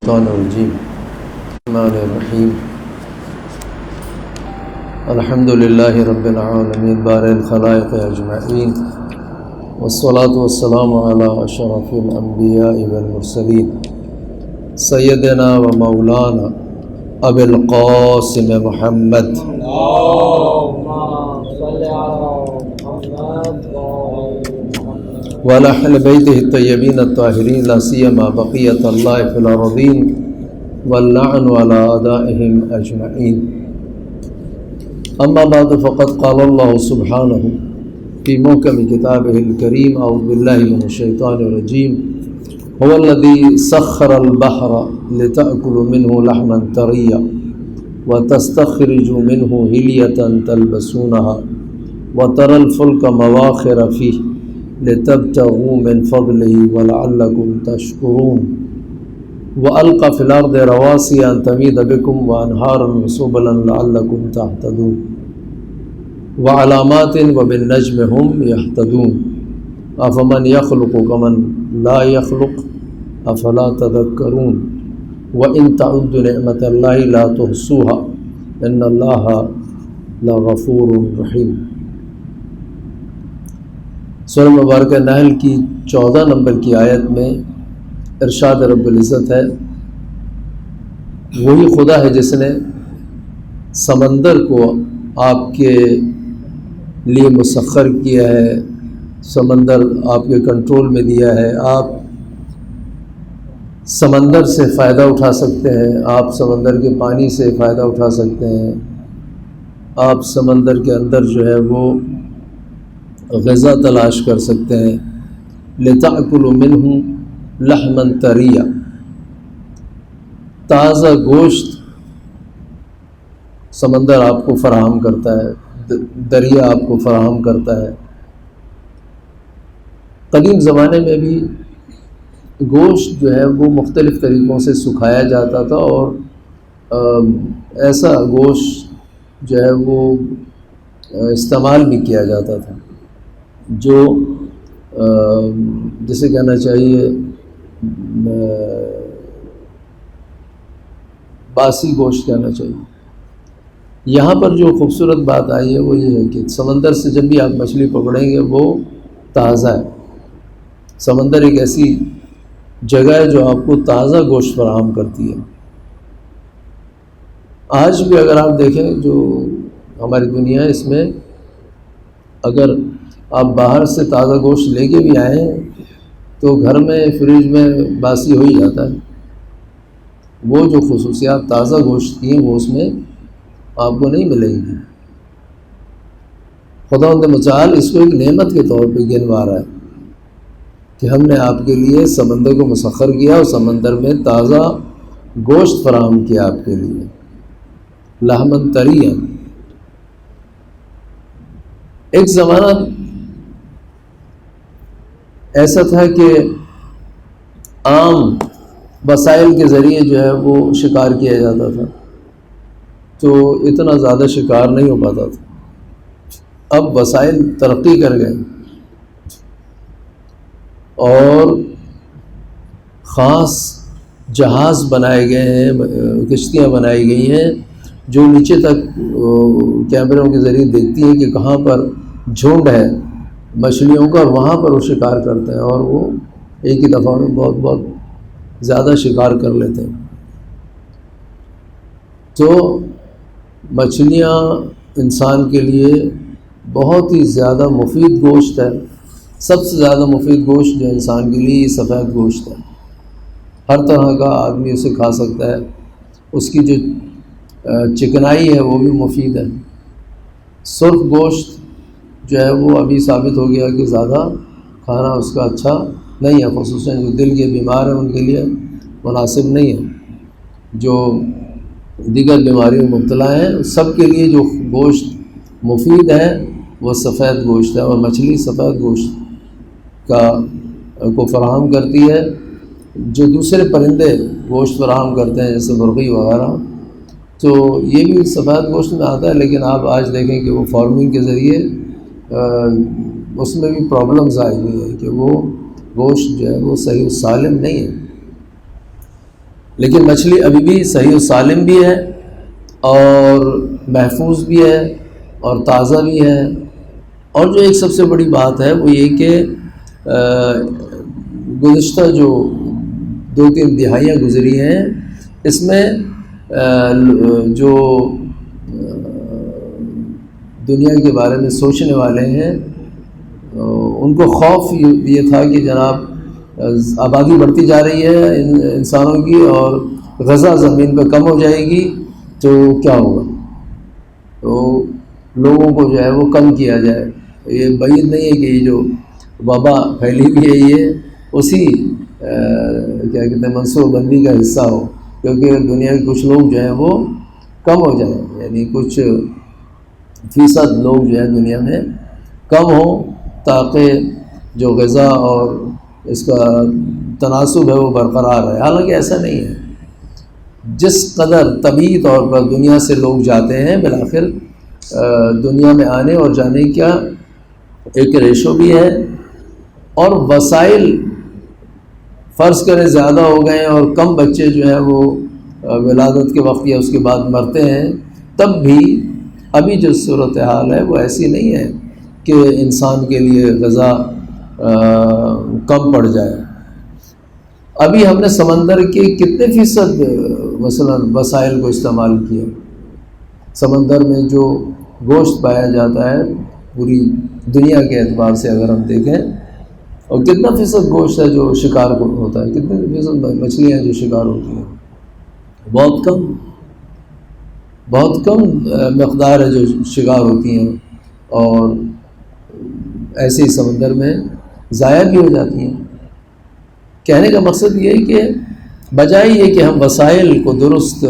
الشیطان الرجیم الرحمن الرحیم الحمد للہ رب العالمین بارئ الخلائق اجمعین والصلاة والسلام علی اشرف الانبیاء والمرسلین سیدنا و مولانا ابی القاسم محمد وعلى أهل بيته الطيبين الطاهرين لا سيما بقية الله في الأرضين واللعن على أعدائهم أجمعين. أما بعد فقد قال الله سبحانه في محكم كتابه الكريم أعوذ بالله من الشيطان الرجيم هو الذي سخر البحر لتأكلوا منه لحما طريا وتستخرجوا منه هلية تلبسونها وترى الفلك مواخر فيه لتبتغوا من فضله ولعلكم تشكرون وألقى في الأرض رواسي أن تميد بكم وأنهارا وسبلا لعلكم تهتدون وعلامات وبالنجم هم يهتدون أفمن يخلق كمن لا يخلق أفلا تذكرون وإن تعدوا نعمة الله لا تحصوها إن الله لغفور رحيم. سورہ مبارکہ نحل کی 14 نمبر کی آیت میں ارشاد رب العزت ہے، وہی خدا ہے جس نے سمندر کو آپ کے لیے مسخر کیا ہے، سمندر آپ کے کنٹرول میں دیا ہے، آپ سمندر سے فائدہ اٹھا سکتے ہیں، آپ سمندر کے پانی سے فائدہ اٹھا سکتے ہیں، آپ سمندر کے اندر جو ہے وہ غذا تلاش کر سکتے ہیں. لِتَأْكُلُوا مِنْهُ لَحْمًا طَرِيًّا، تازہ گوشت سمندر آپ کو فراہم کرتا ہے، دریا آپ کو فراہم کرتا ہے. قدیم زمانے میں بھی گوشت جو ہے وہ مختلف طریقوں سے سکھایا جاتا تھا اور ایسا گوشت جو ہے وہ استعمال بھی کیا جاتا تھا جو جسے کہنا چاہیے باسی گوشت کہنا چاہیے. یہاں پر جو خوبصورت بات آئی ہے وہ یہ ہے کہ سمندر سے جب بھی آپ مچھلی پکڑیں گے وہ تازہ ہے. سمندر ایک ایسی جگہ ہے جو آپ کو تازہ گوشت فراہم کرتی ہے. آج بھی اگر آپ دیکھیں جو ہماری دنیا ہے اس میں اگر آپ باہر سے تازہ گوشت لے کے بھی آئیں تو گھر میں فریج میں باسی ہو ہی جاتا ہے. وہ جو خصوصیات تازہ گوشت کی ہیں وہ اس میں آپ کو نہیں ملیں گی. خداوند متعال اس کو ایک نعمت کے طور پہ گنوا رہا ہے کہ ہم نے آپ کے لیے سمندر کو مسخر کیا اور سمندر میں تازہ گوشت فراہم کیا آپ کے لیے لحمن طریًا. ایک زمانہ ایسا تھا کہ عام وسائل کے ذریعے جو ہے وہ شکار کیا جاتا تھا تو اتنا زیادہ شکار نہیں ہو پاتا تھا. اب وسائل ترقی کر گئے اور خاص جہاز بنائے گئے ہیں، کشتیاں بنائی گئی ہیں جو نیچے تک کیمروں کے ذریعے دیکھتی ہیں کہ کہاں پر جھنڈ ہے مچھلیوں کا اور وہاں پر وہ شکار کرتے ہیں اور وہ ایک ہی دفعہ میں بہت بہت زیادہ شکار کر لیتے ہیں. تو مچھلیاں انسان کے لیے بہت ہی زیادہ مفید گوشت ہے. سب سے زیادہ مفید گوشت جو انسان کے لیے سفید گوشت ہے. ہر طرح کا آدمی اسے کھا سکتا ہے. اس کی جو چکنائی ہے وہ بھی مفید ہے. سرخ گوشت جو ہے وہ ابھی ثابت ہو گیا کہ زیادہ کھانا اس کا اچھا نہیں ہے، خصوصاً جو دل کے بیمار ہیں ان کے لیے مناسب نہیں ہے. جو دیگر بیماریوں میں مبتلا ہیں سب کے لیے جو گوشت مفید ہے وہ سفید گوشت ہے اور مچھلی سفید گوشت کو فراہم کرتی ہے. جو دوسرے پرندے گوشت فراہم کرتے ہیں جیسے مرغی وغیرہ تو یہ بھی سفید گوشت میں آتا ہے، لیکن آپ آج دیکھیں کہ وہ فارمنگ کے ذریعے اس میں بھی پرابلمز آئی ہوئی ہے کہ وہ گوشت جو ہے وہ صحیح سالم نہیں ہے. لیکن مچھلی ابھی بھی صحیح و سالم بھی ہے اور محفوظ بھی ہے اور تازہ بھی ہے. اور جو ایک سب سے بڑی بات ہے وہ یہ کہ گزشتہ جو 2-3 دہائیاں گزری ہیں اس میں جو دنیا کے بارے میں سوچنے والے ہیں ان کو خوف یہ تھا کہ جناب آبادی بڑھتی جا رہی ہے انسانوں کی اور غذا زمین پہ کم ہو جائے گی تو کیا ہوگا. تو لوگوں کو جو ہے وہ کم کیا جائے. یہ بعید نہیں ہے کہ یہ جو وبا پھیلی بھی ہے یہ اسی کیا کہتے ہیں منصوبہ بندی کا حصہ ہو، کیونکہ دنیا کے کچھ لوگ جو ہیں وہ کم ہو جائیں، یعنی کچھ فیصد لوگ جو ہے دنیا میں کم ہوں تاکہ جو غذا اور اس کا تناسب ہے وہ برقرار رہے. حالانکہ ایسا نہیں ہے. جس قدر طبیعی طور پر دنیا سے لوگ جاتے ہیں بالآخر دنیا میں آنے اور جانے کا ایک ریشو بھی ہے، اور وسائل فرض کریں زیادہ ہو گئے اور کم بچے جو ہیں وہ ولادت کے وقت یا اس کے بعد مرتے ہیں، تب بھی ابھی جو صورتحال ہے وہ ایسی نہیں ہے کہ انسان کے لیے غذا کم پڑ جائے. ابھی ہم نے سمندر کے کتنے فیصد مثلا وسائل کو استعمال کیا. سمندر میں جو گوشت پایا جاتا ہے پوری دنیا کے اعتبار سے اگر ہم دیکھیں، اور کتنا فیصد گوشت ہے جو شکار ہوتا ہے، کتنے فیصد مچھلیاں جو شکار ہوتی ہیں، بہت کم مقدار ہے جو شکار ہوتی ہیں اور ایسے ہی سمندر میں ضائع بھی ہو جاتی ہیں. کہنے کا مقصد یہ ہے کہ بجائے یہ کہ ہم وسائل کو درست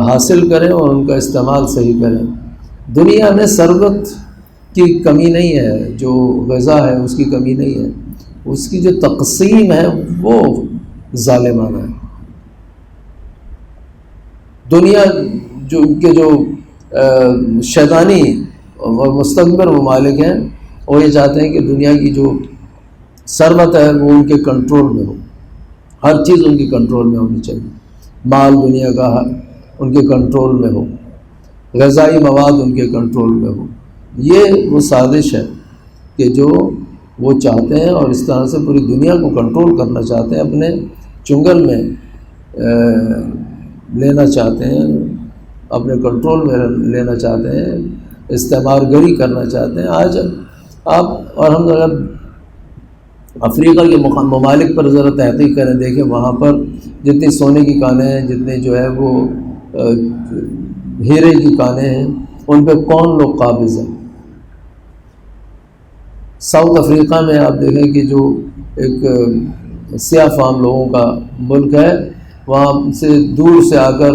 حاصل کریں اور ان کا استعمال صحیح کریں، دنیا میں ثروت کی کمی نہیں ہے، جو غذا ہے اس کی کمی نہیں ہے، اس کی جو تقسیم ہے وہ ظالمانہ ہے. دنیا جو شیطانی اور مستکبر ممالک ہیں وہ یہ چاہتے ہیں کہ دنیا کی جو ثروت ہے وہ ان کے کنٹرول میں ہو، ہر چیز ان کی کنٹرول میں ہونی چاہیے. مال دنیا کا ان کے کنٹرول میں ہو، غذائی مواد ان کے کنٹرول میں ہو. یہ وہ سازش ہے کہ جو وہ چاہتے ہیں اور اس طرح سے پوری دنیا کو کنٹرول کرنا چاہتے ہیں، اپنے چنگل میں لینا چاہتے ہیں، اپنے کنٹرول میں لینا چاہتے ہیں، استعمار گری کرنا چاہتے ہیں. آج آپ اور ہم اگر افریقہ کے ممالک پر ذرا تحقیق کریں، دیکھیں وہاں پر جتنی سونے کی کانیں ہیں، جتنے جو ہے وہ ہیرے کی کانیں ہیں، ان پہ کون لوگ قابض ہیں. ساؤتھ افریقہ میں آپ دیکھیں کہ جو ایک سیاہ فام لوگوں کا ملک ہے، وہاں سے دور سے آ کر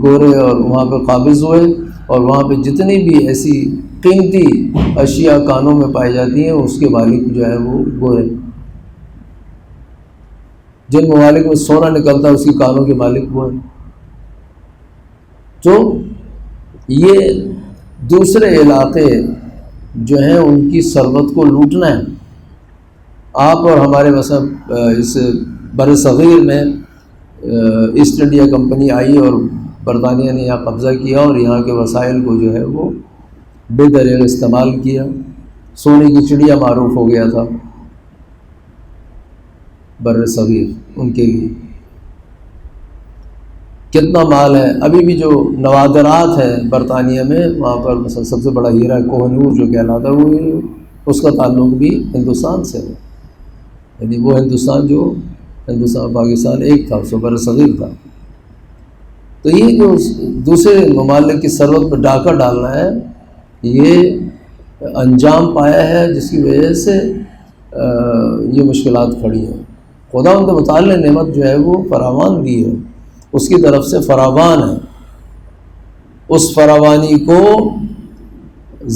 گورے اور وہاں پہ قابض ہوئے، اور وہاں پہ جتنی بھی ایسی قیمتی اشیاء کانوں میں پائی جاتی ہیں اس کے مالک جو ہے وہ گورے. جن ممالک میں سونا نکلتا ہے اس کی کانوں کے مالک وہ ہیں. تو یہ دوسرے علاقے جو ہیں ان کی ثروت کو لوٹنا ہے. آپ اور ہمارے مثلا اس بر صغیر میں ایسٹ انڈیا کمپنی آئی اور برطانیہ نے یہاں قبضہ کیا اور یہاں کے وسائل کو جو ہے وہ بے دریغ استعمال کیا. سونے کی چڑیا معروف ہو گیا تھا بر صغیر ان کے لیے. کتنا مال ہے. ابھی بھی جو نوادرات ہیں برطانیہ میں، وہاں پر مثلا سب سے بڑا ہیرا کوہ نور جو کہلاتا ہے وہ اس کا تعلق بھی ہندوستان سے ہے. یعنی وہ ہندوستان پاکستان ایک تھا، اس بر صغیر تھا. تو یہ جو دوسرے ممالک کی ثروت پر ڈاکہ ڈالنا ہے، یہ انجام پایا ہے جس کی وجہ سے یہ مشکلات کھڑی ہیں. خدا ان کے متعلق نعمت جو ہے وہ فراوان دی ہے، اس کی طرف سے فراوان ہے. اس فراوانی کو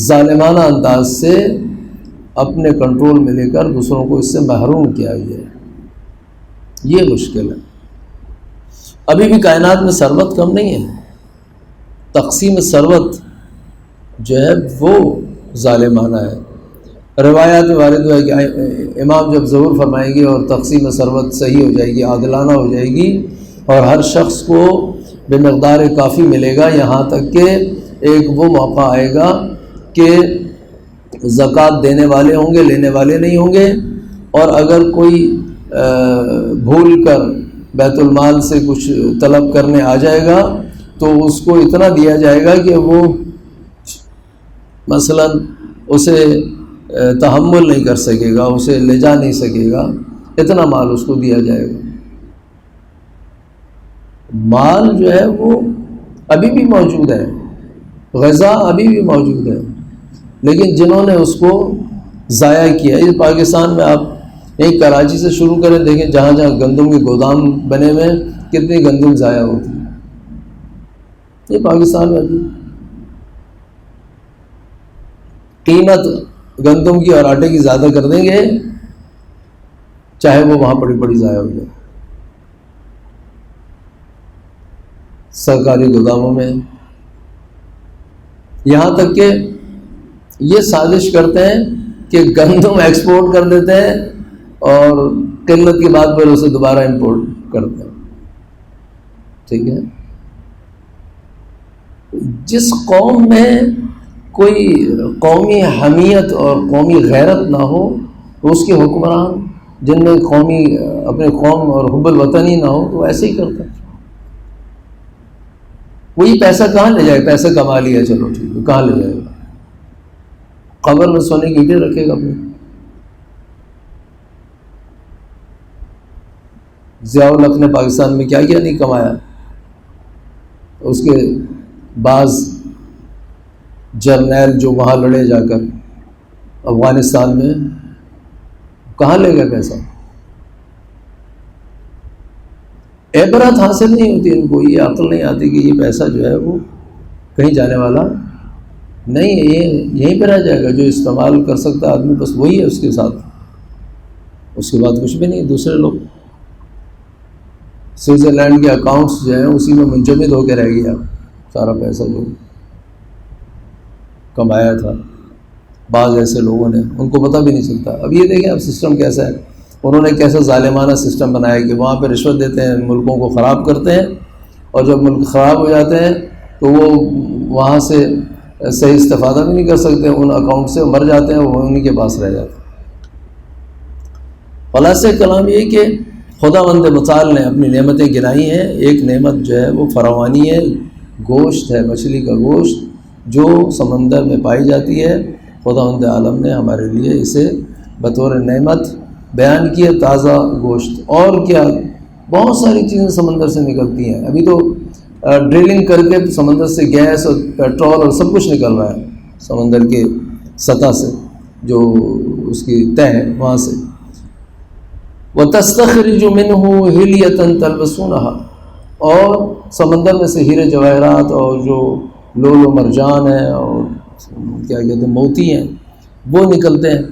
ظالمانہ انداز سے اپنے کنٹرول میں لے کر دوسروں کو اس سے محروم کیا گیا ہے. یہ مشکل ہے. ابھی بھی کائنات میں ثروت کم نہیں ہے، تقسیم ثروت جو ہے وہ ظالمانہ ہے. روایات میں وارد ہوا ہے کہ امام جب ظہور فرمائیں گے اور تقسیم ثروت صحیح ہو جائے گی، عادلانہ ہو جائے گی، اور ہر شخص کو بے مقدار کافی ملے گا، یہاں تک کہ ایک وہ موقع آئے گا کہ زکوٰۃ دینے والے ہوں گے، لینے والے نہیں ہوں گے، اور اگر کوئی بھول کر بیت المال سے کچھ طلب کرنے آ جائے گا تو اس کو اتنا دیا جائے گا کہ وہ مثلا اسے تحمل نہیں کر سکے گا، اسے لے جا نہیں سکے گا، اتنا مال اس کو دیا جائے گا۔ مال جو ہے وہ ابھی بھی موجود ہے، غذا ابھی بھی موجود ہے، لیکن جنہوں نے اس کو ضائع کیا، یہ پاکستان میں آپ ایک کراچی سے شروع کریں، دیکھیں جہاں جہاں گندم کے گودام بنے ہوئے ہیں کتنی گندم ضائع ہوتی ہے، یہ پاکستان میں ابھی قیمت گندم کی اور آٹے کی زیادہ کر دیں گے چاہے وہ وہاں بڑی بڑی ضائع ہو جائے، سرکاری گوداموں میں، یہاں تک کہ یہ سازش کرتے ہیں کہ گندم ایکسپورٹ کر دیتے ہیں اور قلت کے بعد پھر اسے دوبارہ امپورٹ کرتے ہیں۔ ٹھیک ہے، جس قوم میں کوئی قومی حمیت اور قومی غیرت نہ ہو تو اس کے حکمران جن میں قومی اپنے قوم اور حب الوطنی نہ ہو تو ایسے ہی کرتا ہے۔ وہی پیسہ کہاں لے جائے، پیسہ کما لیا چلو ٹھیک ہے، کہاں لے جائے گا؟ قبر میں سونے کی اینٹیں رکھے گا اپنے۔ ضیاء الحق نے پاکستان میں کیا کیا نہیں کمایا، اس کے بعض جرنیل جو وہاں لڑے جا کر افغانستان میں، کہاں لے گئے پیسہ؟ عبرت حاصل نہیں ہوتی ان کو، یہ عقل نہیں آتی کہ یہ پیسہ جو ہے وہ کہیں جانے والا نہیں ہے، یہ یہیں پہ رہ جائے گا، جو استعمال کر سکتا آدمی بس وہی ہے اس کے ساتھ، اس کے بعد کچھ بھی نہیں۔ دوسرے لوگ سوئٹزرلینڈ کے اکاؤنٹس جو ہیں اسی میں منجمد ہو کے رہ گیا سارا پیسہ جو کمایا تھا بعض ایسے لوگوں نے، ان کو پتہ بھی نہیں چلتا۔ اب یہ دیکھیں اب سسٹم کیسا ہے، انہوں نے کیسا ظالمانہ سسٹم بنایا کہ وہاں پہ رشوت دیتے ہیں، ملکوں کو خراب کرتے ہیں، اور جب ملک خراب ہو جاتے ہیں تو وہ وہاں سے صحیح استفادہ بھی نہیں کر سکتے، ان اکاؤنٹ سے مر جاتے ہیں، وہ انہی کے پاس رہ جاتے ہیں۔ خلاصہ کلام یہ کہ خداوند متعال نے اپنی نعمتیں گنائی ہیں، ایک نعمت جو ہے وہ فراوانی ہے، گوشت ہے، مچھلی کا گوشت جو سمندر میں پائی جاتی ہے، خداوند عالم نے ہمارے لیے اسے بطور نعمت بیان کیا، تازہ گوشت۔ اور کیا بہت ساری چیزیں سمندر سے نکلتی ہیں، ابھی تو ڈرلنگ کر کے سمندر سے گیس اور پیٹرول اور سب کچھ نکل رہا ہے سمندر کے سطح سے، جو اس کی تہ ہے وہاں سے۔ وَتَسْتَخْرِجُ مِنْهُ حِلْيَةً تَلْبَسُونَهَا، اور سمندر میں سے ہیرے جواہرات اور جو لول و مرجان ہیں اور کیا کہتے ہیں موتی ہیں وہ نکلتے ہیں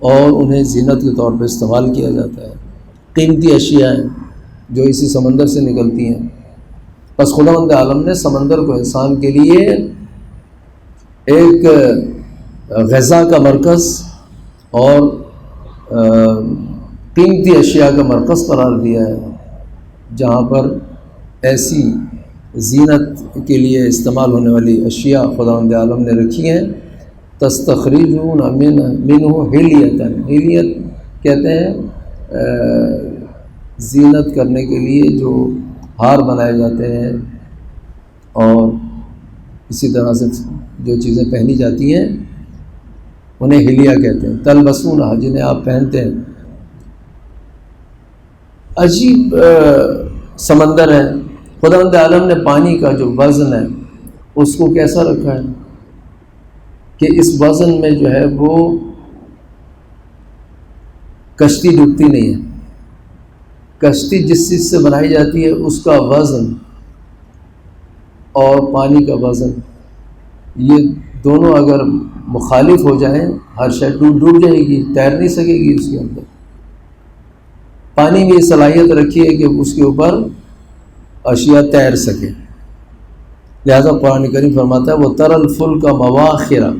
اور انہیں زینت کے طور پہ استعمال کیا جاتا ہے، قیمتی اشیاء ہیں جو اسی سمندر سے نکلتی ہیں۔ بس خداوند عالم نے سمندر کو انسان کے لیے ایک غذا کا مرکز اور قیمتی اشیاء کا مرکز قرار دیا ہے، جہاں پر ایسی زینت کے لیے استعمال ہونے والی اشیاء خداوند عالم نے رکھی ہیں۔ تستخرجون منہ حلیۃ، حلیت کہتے ہیں زینت کرنے کے لیے جو ہار بنائے جاتے ہیں اور اسی طرح سے جو چیزیں پہنی جاتی ہیں انہیں حلیہ کہتے ہیں۔ تلبسونہا، جنہیں آپ پہنتے ہیں۔ عجیب سمندر ہے، خداوند عالم نے پانی کا جو وزن ہے اس کو کیسا رکھا ہے کہ اس وزن میں جو ہے وہ کشتی ڈوبتی نہیں ہے۔ کشتی جس چیز سے بنائی جاتی ہے اس کا وزن اور پانی کا وزن، یہ دونوں اگر مخالف ہو جائیں ہر شے ڈوب جائے گی، تیر نہیں سکے گی اس کے اندر۔ پانی میں یہ صلاحیت رکھی ہے کہ اس کے اوپر اشیاء تیر سکے، لہذا قرآن کریم فرماتا ہے وہ ترل فل کا مواخرہ،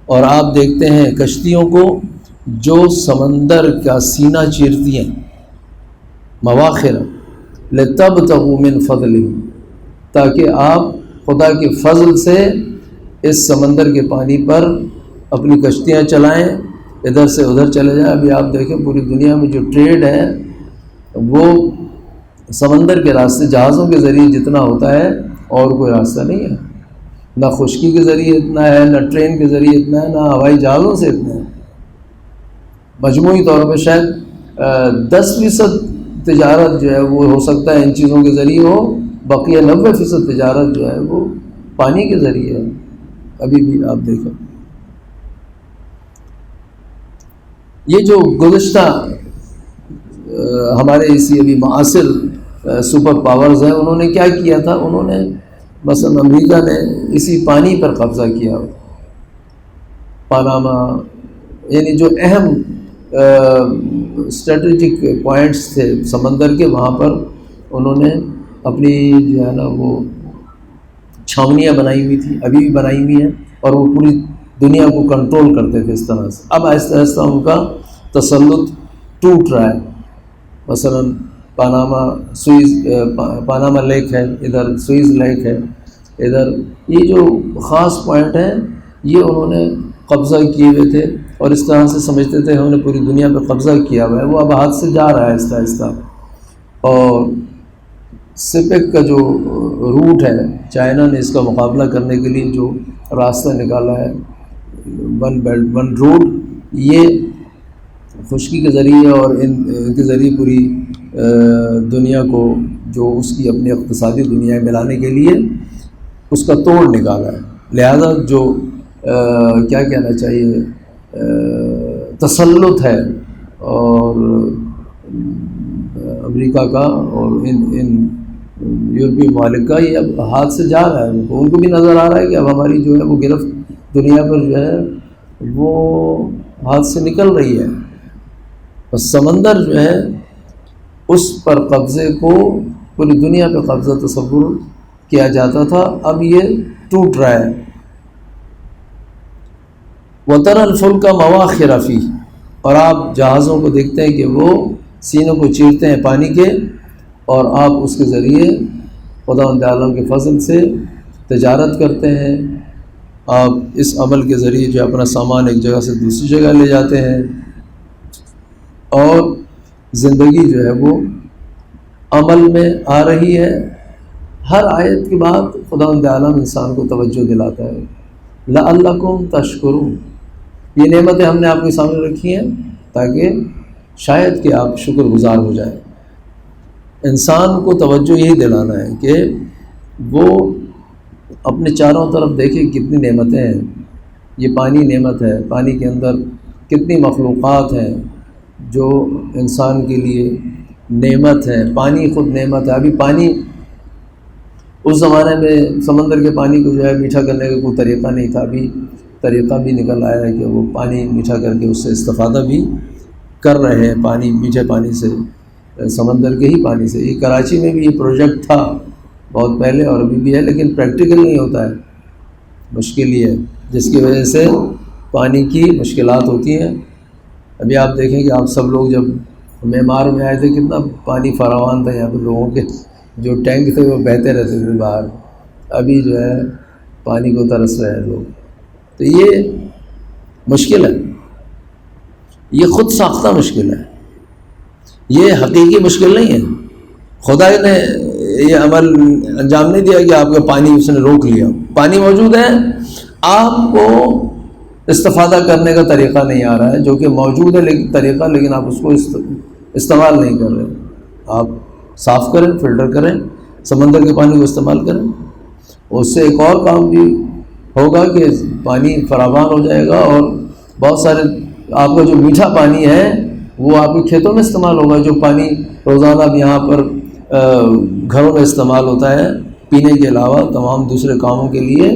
اور آپ دیکھتے ہیں کشتیوں کو جو سمندر کا سینہ چیرتی ہیں، مواخر لتبتغوا من فضلہ، تاکہ آپ خدا کے فضل سے اس سمندر کے پانی پر اپنی کشتیاں چلائیں، ادھر سے ادھر چلے جائیں۔ ابھی آپ دیکھیں پوری دنیا میں جو ٹریڈ ہے وہ سمندر کے راستے جہازوں کے ذریعے جتنا ہوتا ہے اور کوئی راستہ نہیں ہے، نہ خشکی کے ذریعے اتنا ہے، نہ ٹرین کے ذریعے اتنا ہے، نہ ہوائی جہازوں سے اتنا ہے۔ مجموعی طور پہ شاید 10% تجارت جو ہے وہ ہو سکتا ہے ان چیزوں کے ذریعے ہو، بقیہ 90% تجارت جو ہے وہ پانی کے ذریعے ہے۔ ابھی بھی آپ دیکھیں یہ جو گزشتہ ہمارے اسی ابھی معاصر سپر پاورز ہیں، انہوں نے کیا کیا تھا؟ انہوں نے مثلا امریکہ نے اسی پانی پر قبضہ کیا، پاناما، یعنی جو اہم اسٹریٹجک پوائنٹس تھے سمندر کے، وہاں پر انہوں نے اپنی جو ہے نا وہ چھاونیاں بنائی ہوئی تھی، ابھی بھی بنائی ہوئی ہیں، اور وہ پوری دنیا کو کنٹرول کرتے تھے اس طرح سے۔ اب آہستہ آہستہ ان کا تسلط ٹوٹ رہا ہے۔ مثلا پاناما لیک ہے، ادھر سوئز لیک ہے، ادھر یہ جو خاص پوائنٹ ہیں یہ انہوں نے قبضہ کیے ہوئے تھے، اور اس طرح سے سمجھتے تھے انہوں نے پوری دنیا پہ قبضہ کیا ہوا ہے۔ وہ اب ہاتھ سے جا رہا ہے آہستہ آہستہ۔ اور سپیک کا جو روٹ ہے، چائنا نے اس کا مقابلہ کرنے کے لیے جو راستہ نکالا ہے، ون بیلٹ ون روڈ، یہ خشکی کے ذریعے اور ان کے ذریعے پوری دنیا کو جو اس کی اپنی اقتصادی دنیا ملانے کے لیے اس کا توڑ نکالا ہے۔ لہذا جو کیا کہنا چاہیے تسلط ہے اور امریکہ کا اور ان یورپی ممالک کا، یہ اب ہاتھ سے جا رہا ہے۔ ان کو بھی نظر آ رہا ہے کہ اب ہماری جو ہے وہ گرفت دنیا پر جو ہے وہ ہاتھ سے نکل رہی ہے۔ بس سمندر جو ہے اس پر قبضے کو پوری دنیا پہ قبضہ تصور کیا جاتا تھا، اب یہ ٹوٹ رہا ہے۔ وَتَرَى الْفُلْكَ مَوَاخِرَ فِيهِ، اور آپ جہازوں کو دیکھتے ہیں کہ وہ سینوں کو چیرتے ہیں پانی کے، اور آپ اس کے ذریعے خداوند عالم کے فضل سے تجارت کرتے ہیں۔ آپ اس عمل کے ذریعے جو اپنا سامان ایک جگہ سے دوسری جگہ لے جاتے ہیں، اور زندگی جو ہے وہ عمل میں آ رہی ہے۔ ہر آیت کے بعد خداوند عالم انسان کو توجہ دلاتا ہے، لعلکم تشکرون، یہ نعمتیں ہم نے آپ کے سامنے رکھی ہیں تاکہ شاید کہ آپ شکر گزار ہو جائیں۔ انسان کو توجہ یہی دلانا ہے کہ وہ اپنے چاروں طرف دیکھے کتنی نعمتیں ہیں۔ یہ پانی نعمت ہے، پانی کے اندر کتنی مخلوقات ہیں جو انسان کے لیے نعمت ہے۔ پانی خود نعمت ہے۔ ابھی پانی اس زمانے میں سمندر کے پانی کو جو ہے میٹھا کرنے کا کوئی طریقہ نہیں تھا، ابھی طریقہ بھی نکل آیا ہے کہ وہ پانی میٹھا کر کے اس سے استفادہ بھی کر رہے ہیں، پانی میٹھے پانی سے، سمندر کے ہی پانی سے۔ یہ کراچی میں بھی یہ پروجیکٹ تھا بہت پہلے اور ابھی بھی ہے، لیکن پریکٹیکل نہیں ہوتا ہے، مشکل ہی ہے، جس کی وجہ سے پانی کی مشکلات ہوتی ہیں۔ ابھی آپ دیکھیں کہ آپ سب لوگ جب معمار میں آئے تھے کتنا پانی فراوان تھا یہاں پہ، لوگوں کے جو ٹینک تھے وہ بہتے رہتے تھے باہر، ابھی جو ہے پانی کو ترس رہے ہیں لوگ۔ تو یہ مشکل ہے، یہ خود ساختہ مشکل ہے، یہ حقیقی مشکل نہیں ہے۔ خدا نے یہ عمل انجام نہیں دیا کہ آپ کا پانی اس نے روک لیا، پانی موجود ہے، آپ کو استفادہ کرنے کا طریقہ نہیں آ رہا ہے، جو کہ موجود ہے لیکن طریقہ، لیکن آپ اس کو استعمال نہیں کر رہے۔ آپ صاف کریں، فلٹر کریں، سمندر کے پانی کو استعمال کریں، اس سے ایک اور کام بھی ہوگا کہ پانی فراوان ہو جائے گا، اور بہت سارے آپ کا جو میٹھا پانی ہے وہ آپ کے کھیتوں میں استعمال ہوگا۔ جو پانی روزانہ اب یہاں پر گھروں میں استعمال ہوتا ہے پینے کے علاوہ تمام دوسرے کاموں کے لیے،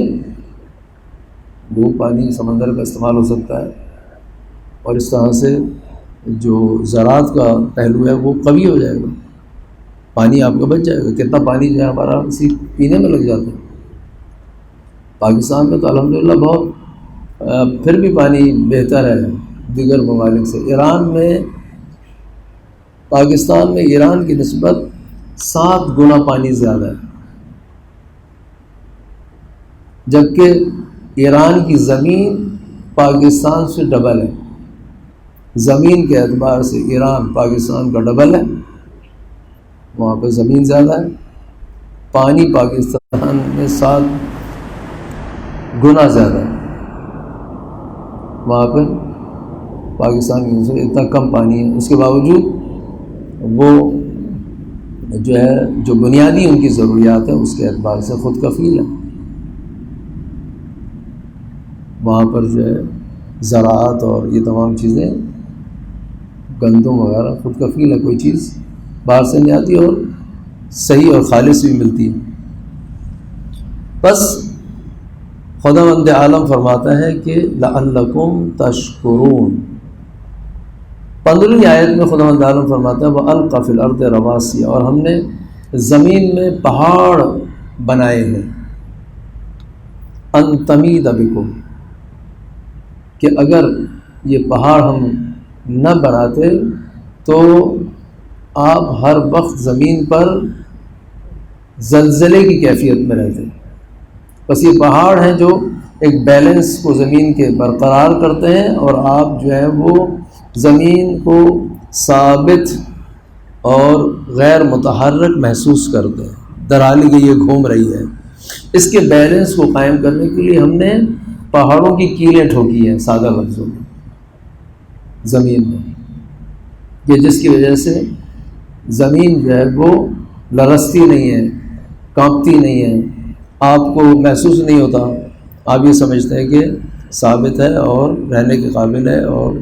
وہ پانی سمندر کا استعمال ہو سکتا ہے، اور اس طرح سے جو زراعت کا پہلو ہے وہ قوی ہو جائے گا، پانی آپ کا بچ جائے گا۔ کتنا پانی جو ہے ہمارا اسی پینے میں لگ جاتا ہے۔ پاکستان میں تو الحمدللہ بہت پھر بھی پانی بہتر ہے دیگر ممالک سے۔ ایران میں، پاکستان میں ایران کی نسبت 7 گنا پانی زیادہ ہے، جبکہ ایران کی زمین پاکستان سے ڈبل ہے۔ زمین کے اعتبار سے ایران پاکستان کا ڈبل ہے، وہاں پہ زمین زیادہ ہے۔ پانی پاکستان میں 7 گنا زیادہ ہے، وہاں پہ پاکستان کی نسبت اتنا کم پانی ہے۔ اس کے باوجود وہ جو ہے، جو بنیادی ان کی ضروریات ہے اس کے اعتبار سے خود کفیل ہے۔ وہاں پر جو ہے زراعت اور یہ تمام چیزیں، گندم وغیرہ، خود کفیل ہے، کوئی چیز باہر سے نہیں آتی اور صحیح اور خالص بھی ملتی ہے۔ بس خداوند عالم فرماتا ہے کہ لعلکم تشکرون۔ 15ویں آیت میں خداوند عالم فرماتا ہے وَأَلْقَى فِي الْأَرْضِ رَوَاسِيَ، اور ہم نے زمین میں پہاڑ بنائے ہیں، أَن تَمِيدَ بِكُمْ، کہ اگر یہ پہاڑ ہم نہ بناتے تو آپ ہر وقت زمین پر زلزلے کی کیفیت میں رہتے۔ بس یہ پہاڑ ہیں جو ایک بیلنس کو زمین کے برقرار کرتے ہیں، اور آپ جو ہے وہ زمین کو ثابت اور غیر متحرک محسوس کرتے ہیں، درحالی کہ یہ گھوم رہی ہے۔ اس کے بیلنس کو قائم کرنے کے لیے ہم نے پہاڑوں کی کیلیں ٹھوکی ہیں، سادہ لفظوں میں، زمین میں، کہ جس کی وجہ سے زمین جو ہے وہ لرزتی نہیں ہے، کانپتی نہیں ہے، آپ کو محسوس نہیں ہوتا، آپ یہ سمجھتے ہیں کہ ثابت ہے اور رہنے کے قابل ہے اور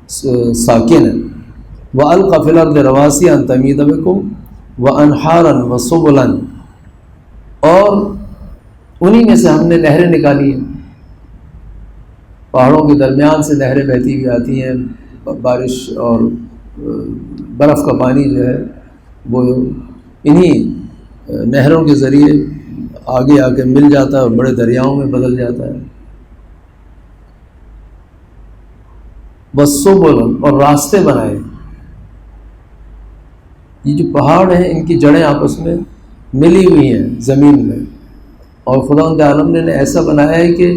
ساکن ہے۔ وَأَلْقَى فِي الْأَرْضِ رَوَاسِيَ أَن تَمِيدَ بِكُمْ وَأَنْهَارًا وَسُبُلًا، اور انہی میں سے ہم نے نہریں نکالی ہیں، پہاڑوں کے درمیان سے نہریں بہتی ہوئی آتی ہیں، بارش اور برف کا پانی جو ہے وہ انہی نہروں کے ذریعے آگے آ کے مل جاتا ہے اور بڑے دریاؤں میں بدل جاتا ہے۔ وَالسُّبُلًا، اور راستے بنائے۔ یہ جو پہاڑ ہیں ان کی جڑیں آپس میں ملی ہوئی ہیں زمین میں، اور خداوند عالم نے ایسا بنایا ہے کہ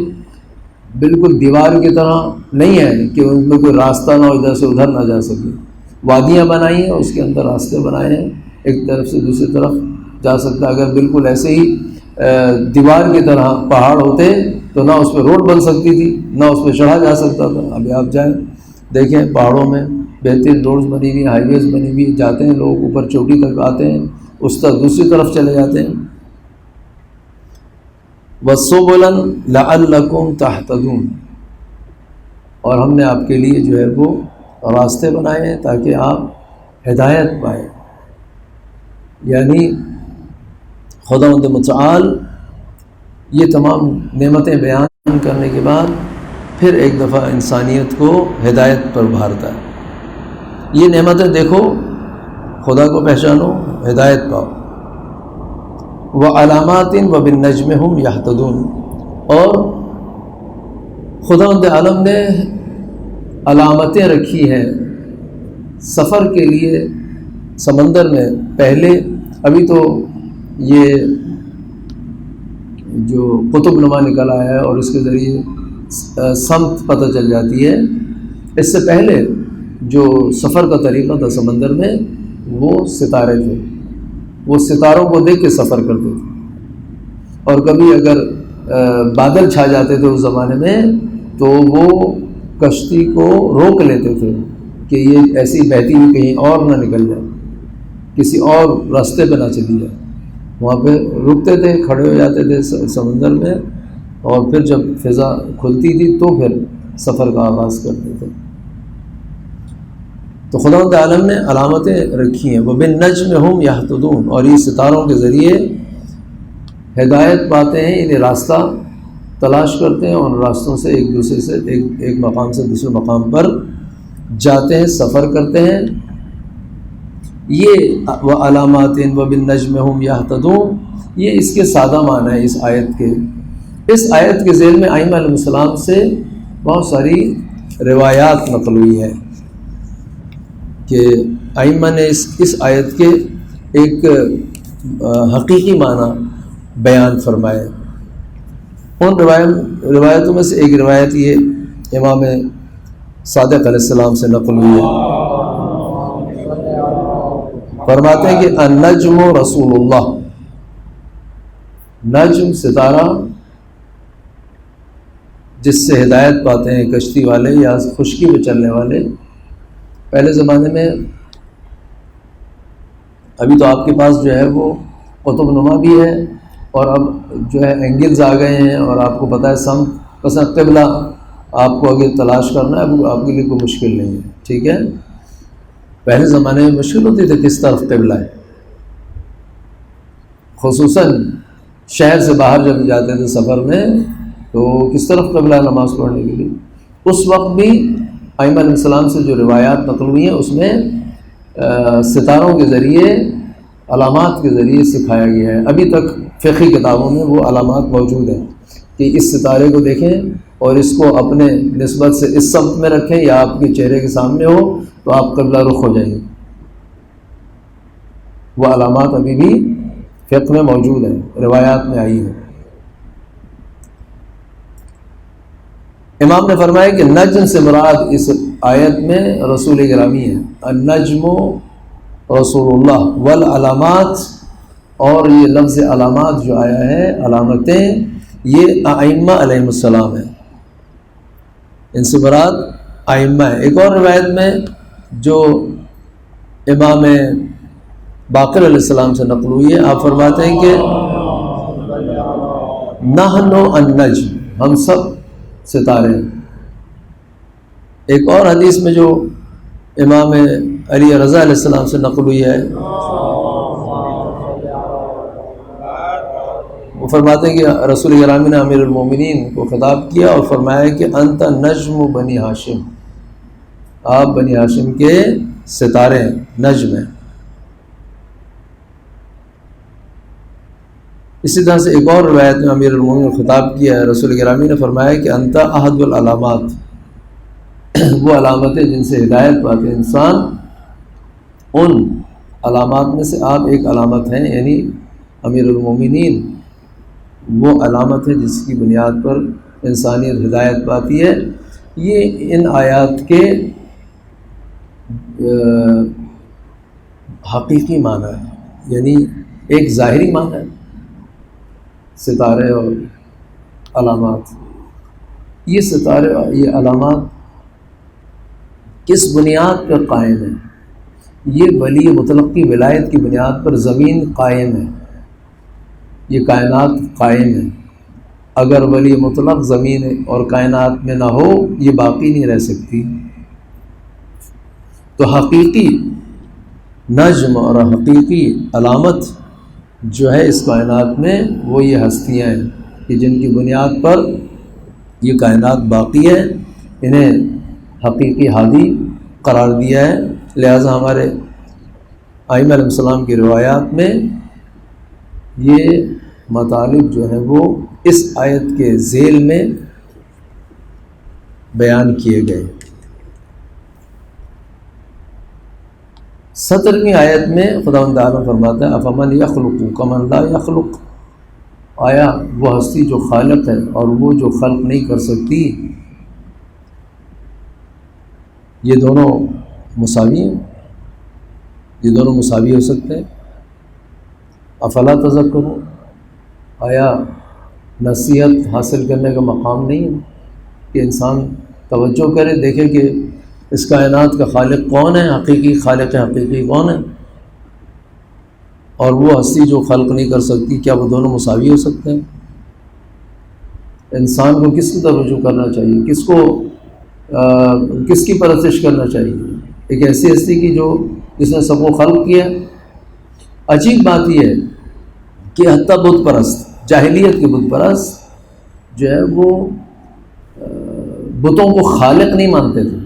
بالکل دیوار کی طرح نہیں ہے کہ ان میں کوئی راستہ نہ ہو، ادھر سے ادھر نہ جا سکے۔ وادیاں بنائی ہیں، اس کے اندر راستے بنائے ہیں، ایک طرف سے دوسری طرف جا سکتا ہے۔ اگر بالکل ایسے ہی دیوار کی طرح پہاڑ ہوتے تو نہ اس پہ روڈ بن سکتی تھی، نہ اس پہ چڑھا جا سکتا تھا۔ ابھی آپ جائیں دیکھیں، پہاڑوں میں بہترین روڈز بنی ہوئی، ہائی ویز بنی ہوئی، جاتے ہیں لوگ اوپر چوٹی تک آتے ہیں، اس طرح دوسری طرف چلے جاتے ہیں۔ وَسُبُلًا لَعَلَّكُمْ تَهْتَدُونَ، اور ہم نے آپ کے لیے جو ہے وہ راستے بنائے ہیں تاکہ آپ ہدایت پائیں۔ یعنی خداوند متعال یہ تمام نعمتیں بیان کرنے کے بعد پھر ایک دفعہ انسانیت کو ہدایت پر ابھارتا ہے۔ یہ نعمتیں دیکھو، خدا کو پہچانو، ہدایت پاؤ۔ وَعَلَامَاتٍ وَبِالنَّجْمِ هُمْ يَهْتَدُونَ، اور خداوند عالم نے علامتیں رکھی ہیں سفر کے لیے سمندر میں۔ پہلے ابھی تو یہ جو قطب نما نکل آیا ہے اور اس کے ذریعے سمت پتہ چل جاتی ہے، اس سے پہلے جو سفر کا طریقہ تھا سمندر میں وہ ستارے تھے، وہ ستاروں کو دیکھ کے سفر کرتے تھے، اور کبھی اگر بادل چھا جاتے تھے اس زمانے میں تو وہ کشتی کو روک لیتے تھے کہ یہ ایسی بہتی ہوئی کہیں اور نہ نکل جائے، کسی اور راستے پہ نہ چلی جائے۔ وہاں پہ رکتے تھے، کھڑے ہو جاتے تھے سمندر میں، اور پھر جب فضا کھلتی تھی تو پھر سفر کا آغاز کرتے تھے۔ تو خداوند عالم نے علامتیں رکھی ہیں۔ وَبِالنَّجْمِ هُمْ يَهْتَدُونَ، اور یہ ستاروں کے ذریعے ہدایت پاتے ہیں، انہیں راستہ تلاش کرتے ہیں، اور راستوں سے ایک دوسرے سے ایک مقام سے دوسرے مقام پر جاتے ہیں، سفر کرتے ہیں۔ یہ وَعَلَامَاتٍ وَبِالنَّجْمِ هُمْ يَهْتَدُونَ، یہ اس کے سادہ معنی ہے اس آیت کے۔ اس آیت کے ذیل میں ائمہ علیہ السلام سے بہت ساری روایات نقل ہوئی ہے کہ ائمہ نے اس آیت کے ایک حقیقی معنی بیان فرمائے۔ ان روایتوں میں سے ایک روایت یہ امام صادق علیہ السلام سے نقل ہوئی ہے، فرماتے ہیں کہ النجم رسول اللہ، نجم ستارہ جس سے ہدایت پاتے ہیں کشتی والے یا خشکی میں چلنے والے۔ پہلے زمانے میں، ابھی تو آپ کے پاس جو ہے وہ قطب نما بھی ہے، اور اب جو ہے اینگلز آ گئے ہیں، اور آپ کو پتہ ہے سمت مثلا قبلہ آپ کو اگر تلاش کرنا ہے آپ کے لیے کوئی مشکل نہیں ہے، ٹھیک ہے۔ پہلے زمانے میں مشکل ہوتی تھی کس طرف قبلہ ہے، خصوصاً شہر سے باہر جب جاتے تھے سفر میں تو کس طرف قبلہ ہے نماز پڑھنے کے لیے۔ اس وقت بھی ائمہ علیہ السلام سے جو روایات نقل ہوئی ہیں اس میں ستاروں کے ذریعے، علامات کے ذریعے سکھایا گیا ہے۔ ابھی تک فقہی کتابوں میں وہ علامات موجود ہیں کہ اس ستارے کو دیکھیں اور اس کو اپنے نسبت سے اس سمت میں رکھیں یا آپ کے چہرے کے سامنے ہو تو آپ قبلہ رخ ہو جائیں گے۔ وہ علامات ابھی بھی فقہ میں موجود ہیں، روایات میں آئی ہیں۔ امام نے فرمایا کہ نجم سے مراد اس آیت میں رسول گرامی ہے، النجم رسول اللہ والعلامات، اور یہ لفظ علامات جو آیا ہے، علامتیں، یہ ائمہ علیہ السلام ہیں، ان سے مراد ائمہ ہے۔ ایک اور روایت میں جو امام باقر علیہ السلام سے نقل ہوئی ہے، آپ فرماتے ہیں کہ نحن النجم، ہم سب ستارے ہیں۔ ایک اور حدیث میں جو امام علی رضا علیہ السلام سے نقل ہوئی ہے، وہ فرماتے ہیں کہ رسول گرامی نے امیر المومنین کو خطاب کیا اور فرمایا کہ انت نجم بنی ہاشم، آپ بنی ہاشم کے ستارے ہیں، نجم ہیں۔ اسی طرح سے ایک اور روایت میں امیر المومنین کو خطاب کیا ہے، رسول گرامی نے فرمایا کہ انت احد العلامات، وہ علامتیں جن سے ہدایت پاتے انسان، ان علامات میں سے آپ ایک علامت ہیں، یعنی امیر المومنین وہ علامت ہے جس کی بنیاد پر انسانیت ہدایت پاتی ہے۔ یہ ان آیات کے حقیقی معنی ہے، یعنی ایک ظاہری معنی ہے ستارے اور علامات۔ یہ ستارے اور یہ علامات کس بنیاد پر قائم ہیں؟ یہ ولی مطلق کی ولایت کی بنیاد پر زمین قائم ہے، یہ کائنات قائم ہے۔ اگر ولی مطلق زمین اور کائنات میں نہ ہو یہ باقی نہیں رہ سکتی۔ تو حقیقی نجم اور حقیقی علامت جو ہے اس کائنات میں وہ یہ ہستیاں ہیں کہ جن کی بنیاد پر یہ کائنات باقی ہے، انہیں حقیقی ہادی قرار دیا ہے۔ لہٰذا ہمارے ائمہ علیہ السلام کی روایات میں یہ مطالب جو ہیں وہ اس آیت کے ذیل میں بیان کیے گئے۔ 17ویں آیت میں خداوند تعالیٰ فرماتا ہے افمن یخلق کمن لا یخلق، آیا وہ ہستی جو خالق ہے اور وہ جو خلق نہیں کر سکتی، یہ دونوں مساوی ہیں، یہ دونوں مساوی ہو سکتے ہیں۔ افلا تذکرون، آیا نصیحت حاصل کرنے کا مقام نہیں ہے کہ انسان توجہ کرے، دیکھے کہ اس کائنات کا خالق کون ہے، حقیقی خالق حقیقی کون ہے، اور وہ ہستی جو خلق نہیں کر سکتی، کیا وہ دونوں مساوی ہو سکتے ہیں؟ انسان کو کس کی توجہ کرنا چاہیے، کس کی پرستش کرنا چاہیے؟ ایک ایسی ہستی کی جس نے سب کو خلق کیا۔ عجیب بات یہ ہے کہ حتیٰ بت پرست، جاہلیت کے بت پرست جو ہے وہ بتوں کو خالق نہیں مانتے تھے،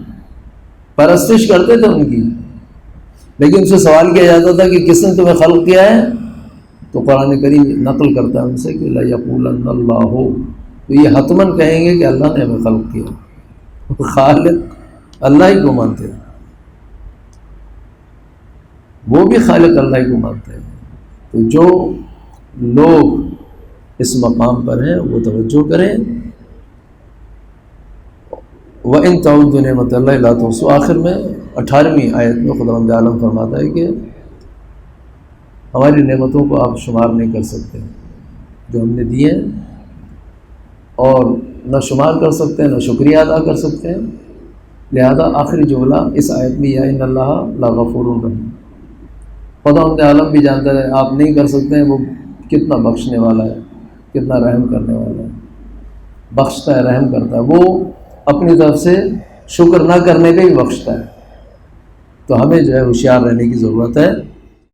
پرستش کرتے تھے ان کی، لیکن ان سے سوال کیا جاتا تھا کہ کس نے تمہیں خلق کیا ہے؟ تو قرآن کریم نقل کرتا ہے ان سے کہ لَيَقُولَنَّ اللَّهُ، تو یہ حتماً کہیں گے کہ اللہ نے ہمیں خلق کیا۔ خالق اللہ ہی کو مانتے ہیں، وہ بھی خالق اللہ ہی کو مانتے ہیں۔ تو جو لوگ اس مقام پر ہیں وہ توجہ کریں۔ وَإِن تَعُدُّوا نِعْمَتَ اللَّهِ لَا تُحْصُوهَا، آخر میں 18ویں آیت میں خداوند عالم فرماتا ہے کہ ہماری نعمتوں کو آپ شمار نہیں کر سکتے جو ہم نے دیے ہیں، اور نہ شمار کر سکتے ہیں، نہ شکریہ ادا کر سکتے ہیں۔ لہذا آخری جملہ اس آیت میں یا ان اللہ لغفور رحیم، خداوند عالم بھی جانتا ہے آپ نہیں کر سکتے ہیں، وہ کتنا بخشنے والا ہے، کتنا رحم کرنے والا ہے، بخشتا ہے، رحم کرتا ہے، وہ اپنی طرف سے شکر نہ کرنے کا ہی بخشتا ہے۔ تو ہمیں جو ہے ہوشیار رہنے کی ضرورت ہے۔